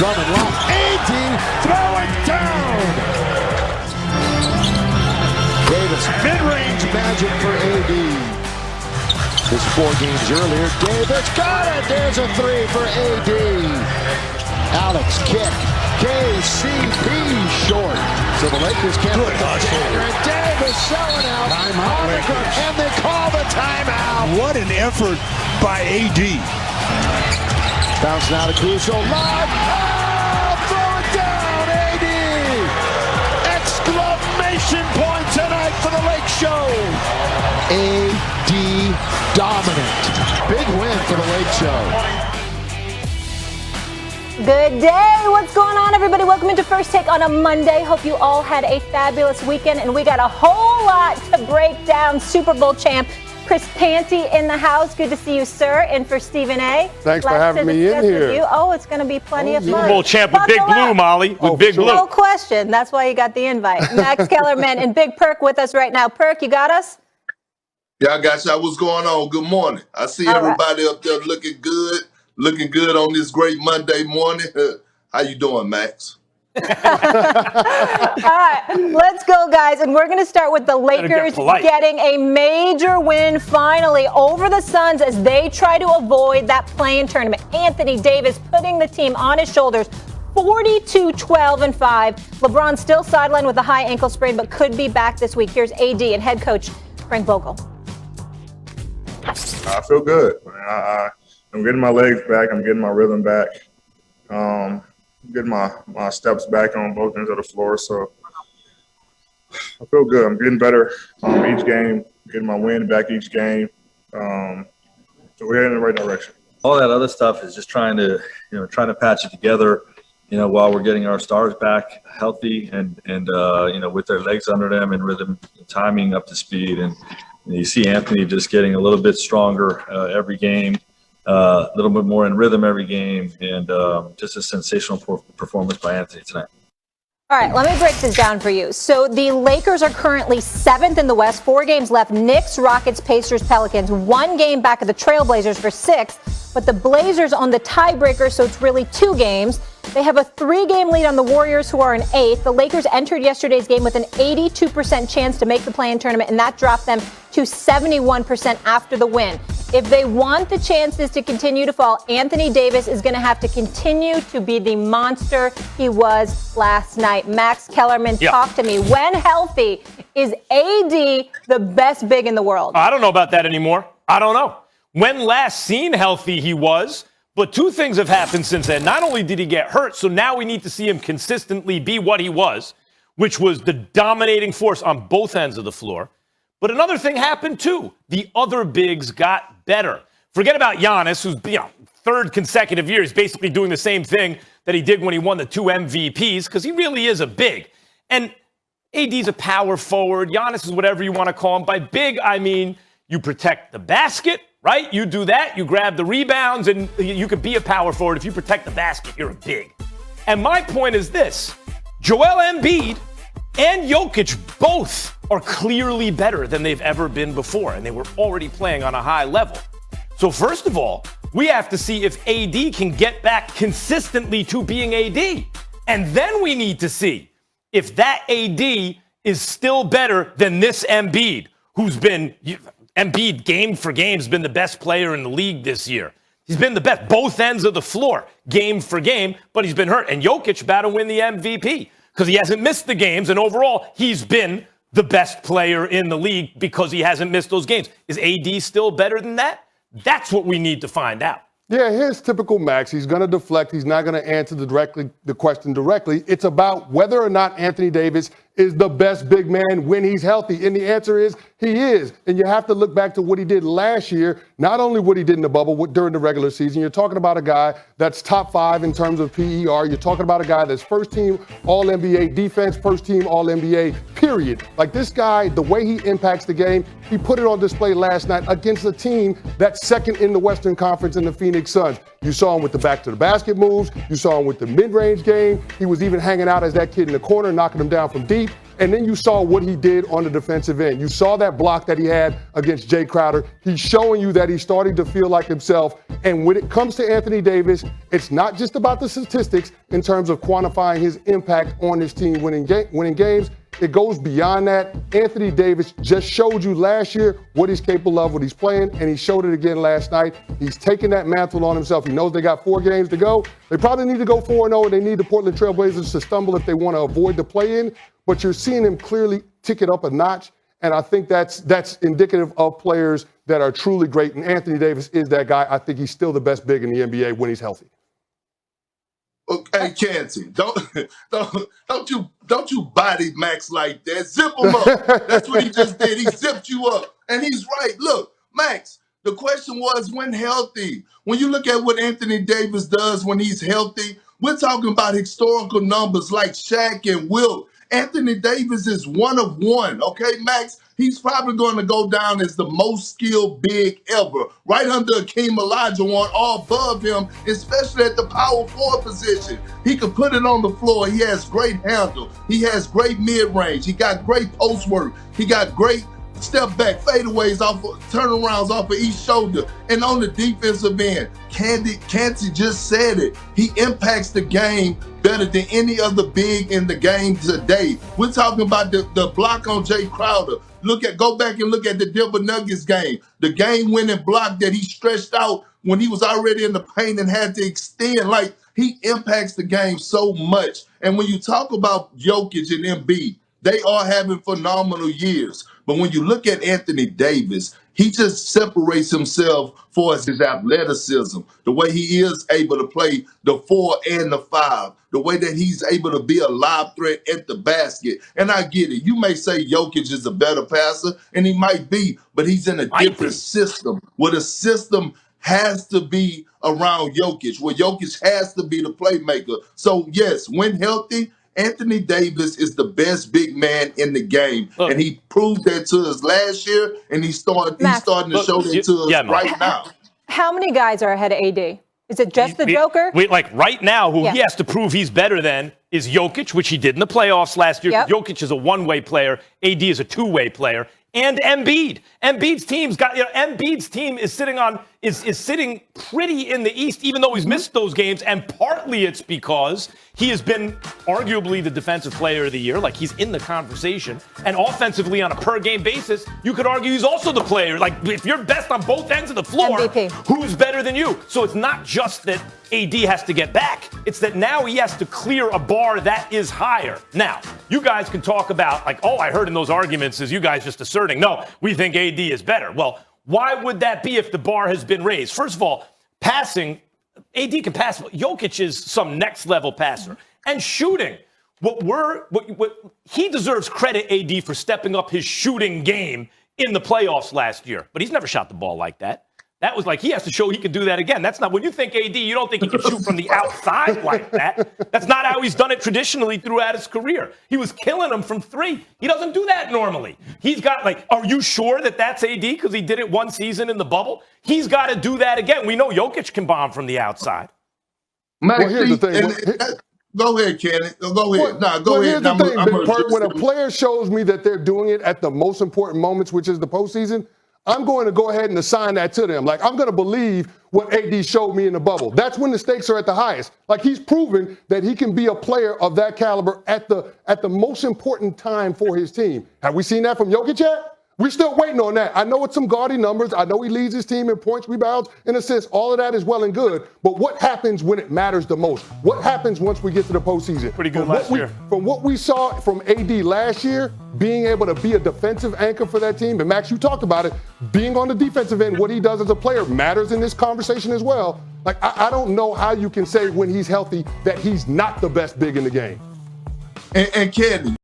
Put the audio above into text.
Drummond lost. AD throwing down. Davis, mid-range magic for AD. This 4 games earlier, Davis got it. There's a 3 for AD. Alex kick. KCP short. So the Lakers can't put the dagger. And Davis selling out. Timeout, Lakers. And they call the timeout. What an effort by AD. Bounce now to Caruso. Live. Oh, throw it down, AD. Exclamation point tonight for the Lake Show. AD dominant. Big win for the Lake Show. Good day. What's going on, everybody? Welcome into First Take on a Monday. Hope you all had a fabulous weekend, and we got a whole lot to break down. Super Bowl champ Chris Panty in the house. Good to see you, sir. And for Stephen A. Thanks for having me in here. Oh, it's going to be plenty of fun. Super Bowl champ with Big Blue, Molly. With Big Blue. No question. That's why you got the invite. Max Kellerman and Big Perk with us right now. Perk, you got us? Yeah, I got y'all. What's going on? Good morning. I see everybody up there looking good on this great Monday morning. How you doing, Max? All right, let's go, guys. And we're going to start with the Lakers getting a major win finally over the Suns as they try to avoid that play-in tournament. Anthony Davis putting the team on his shoulders, 42-12-5. LeBron still sidelined with a high ankle sprain, but could be back this week. Here's AD and head coach Frank Vogel. I feel good. I'm getting my legs back. I'm getting my rhythm back. Getting my steps back on both ends of the floor. So I feel good. I'm getting better each game, getting my win back each game. So we're heading in the right direction. All that other stuff is just trying to patch it together, while we're getting our stars back healthy and with their legs under them and rhythm and timing up to speed. And you see Anthony just getting a little bit stronger every game. A little bit more in rhythm every game, and just a sensational performance by Anthony tonight. All right, let me break this down for you. So the Lakers are currently 7th in the West, 4 games left. Knicks, Rockets, Pacers, Pelicans, 1 game back of the Trailblazers for 6th, but the Blazers on the tiebreaker, so it's really 2 games. They have a 3-game lead on the Warriors, who are in 8th. The Lakers entered yesterday's game with an 82% chance to make the play-in tournament, and that dropped them to 71% after the win. If they want the chances to continue to fall, Anthony Davis is going to have to continue to be the monster he was last night. Max Kellerman, talk to me. When healthy, is AD the best big in the world? I don't know about that anymore. I don't know. When last seen healthy he was, but 2 things have happened since then. Not only did he get hurt, so now we need to see him consistently be what he was, which was the dominating force on both ends of the floor. But another thing happened, too. The other bigs got better. Forget about Giannis, who's 3rd consecutive year. He's basically doing the same thing that he did when he won the 2 MVPs, because he really is a big. And AD's a power forward. Giannis is whatever you want to call him. By big, I mean you protect the basket, right? You do that. You grab the rebounds, and you could be a power forward. If you protect the basket, you're a big. And my point is this. Joel Embiid and Jokic both are clearly better than they've ever been before, and they were already playing on a high level. So first of all, we have to see if AD can get back consistently to being AD. And then we need to see if that AD is still better than this Embiid, who's been, Embiid game for game has been the best player in the league this year. He's been the best, both ends of the floor, game for game, but he's been hurt. And Jokic about to win the MVP because he hasn't missed the games, and overall, he's been the best player in the league because he hasn't missed those games. Is AD still better than that? That's what we need to find out. Yeah, here's typical Max. He's going to deflect. He's not going to answer the question directly. It's about whether or not Anthony Davis is the best big man when he's healthy. And the answer is he is. And you have to look back to what he did last year, not only what he did in the bubble, during the regular season. You're talking about a guy that's top 5 in terms of PER. You're talking about a guy that's first-team All-NBA defense, first-team All-NBA, period. Like this guy, the way he impacts the game, he put it on display last night against a team that's second in the Western Conference in the Phoenix Suns. You saw him with the back-to-the-basket moves. You saw him with the mid-range game. He was even hanging out as that kid in the corner, knocking him down from deep. And then you saw what he did on the defensive end. You saw that block that he had against Jay Crowder. He's showing you that he's starting to feel like himself. And when it comes to Anthony Davis, it's not just about the statistics in terms of quantifying his impact on his team winning games. It goes beyond that. Anthony Davis just showed you last year what he's capable of, what he's playing, and he showed it again last night. He's taking that mantle on himself. He knows they got 4 games to go. They probably need to go 4-0, and they need the Portland Trail Blazers to stumble if they want to avoid the play-in. But you're seeing him clearly tick it up a notch, and I think that's indicative of players that are truly great, and Anthony Davis is that guy. I think he's still the best big in the NBA when he's healthy. Okay, Chancey, don't you body Max like that. Zip him up. That's what he just did. He zipped you up. And he's right. Look, Max, the question was when healthy. When you look at what Anthony Davis does when he's healthy, we're talking about historical numbers like Shaq and Wilt. Anthony Davis is one of one. Okay, Max? He's probably going to go down as the most skilled big ever, right under Akeem Olajuwon, all above him, especially at the power forward position. He can put it on the floor. He has great handle. He has great mid-range. He got great post work. He got great step back fadeaways off of turnarounds off of each shoulder. And on the defensive end, Canty just said it. He impacts the game better than any other big in the game today. We're talking about the block on Jay Crowder. Go back and look at the Denver Nuggets game. The game-winning block that he stretched out when he was already in the paint and had to extend. Like, he impacts the game so much. And when you talk about Jokic and Embiid, they are having phenomenal years. But when you look at Anthony Davis, he just separates himself for his athleticism, the way he is able to play the 4 and the 5, the way that he's able to be a lob threat at the basket. And I get it. You may say Jokic is a better passer, and he might be, but he's in a different system, where the system has to be around Jokic, where Jokic has to be the playmaker. So, yes, when healthy, Anthony Davis is the best big man in the game, and he proved that to us last year, and he's starting to show that to us right now. How many guys are ahead of AD? Is it just the Joker? Like right now, who he has to prove he's better than is Jokic, which he did in the playoffs last year. Yep. Jokic is a one-way player. AD is a two-way player. And Embiid. Embiid's team is sitting pretty in the East, even though he's missed those games. And partly it's because he has been arguably the defensive player of the year. Like, he's in the conversation. And offensively, on a per-game basis, you could argue he's also the player. Like, if you're best on both ends of the floor, MVP. Who's better than you? So it's not just that AD has to get back. It's that now he has to clear a bar that is higher. Now, you guys can talk about, like, I heard in those arguments is you guys just asserting, no, we think AD is better. Well, why would that be if the bar has been raised? First of all, passing, AD can pass. Jokic is some next-level passer. And shooting, he deserves credit, AD, for stepping up his shooting game in the playoffs last year. But he's never shot the ball like that. That was like, he has to show he can do that again. That's not, when you think AD, you don't think he can shoot from the outside like that. That's not how he's done it traditionally throughout his career. He was killing them from 3. He doesn't do that normally. He's got, like, are you sure that that's AD because he did it one season in the bubble? He's got to do that again. We know Jokic can bomb from the outside. Well, here's the thing. Go ahead, Kenny. Go ahead. Go ahead. Here's the thing, when a player shows me that they're doing it at the most important moments, which is the postseason, I'm going to go ahead and assign that to them. Like, I'm going to believe what AD showed me in the bubble. That's when the stakes are at the highest. Like, he's proven that he can be a player of that caliber at the most important time for his team. Have we seen that from Jokic yet? We're still waiting on that. I know it's some gaudy numbers. I know he leads his team in points, rebounds, and assists. All of that is well and good. But what happens when it matters the most? What happens once we get to the postseason? Pretty good last year. From what we saw from AD last year, being able to be a defensive anchor for that team, and Max, you talked about it, being on the defensive end, what he does as a player matters in this conversation as well. Like, I don't know how you can say when he's healthy that he's not the best big in the game. And Kenny,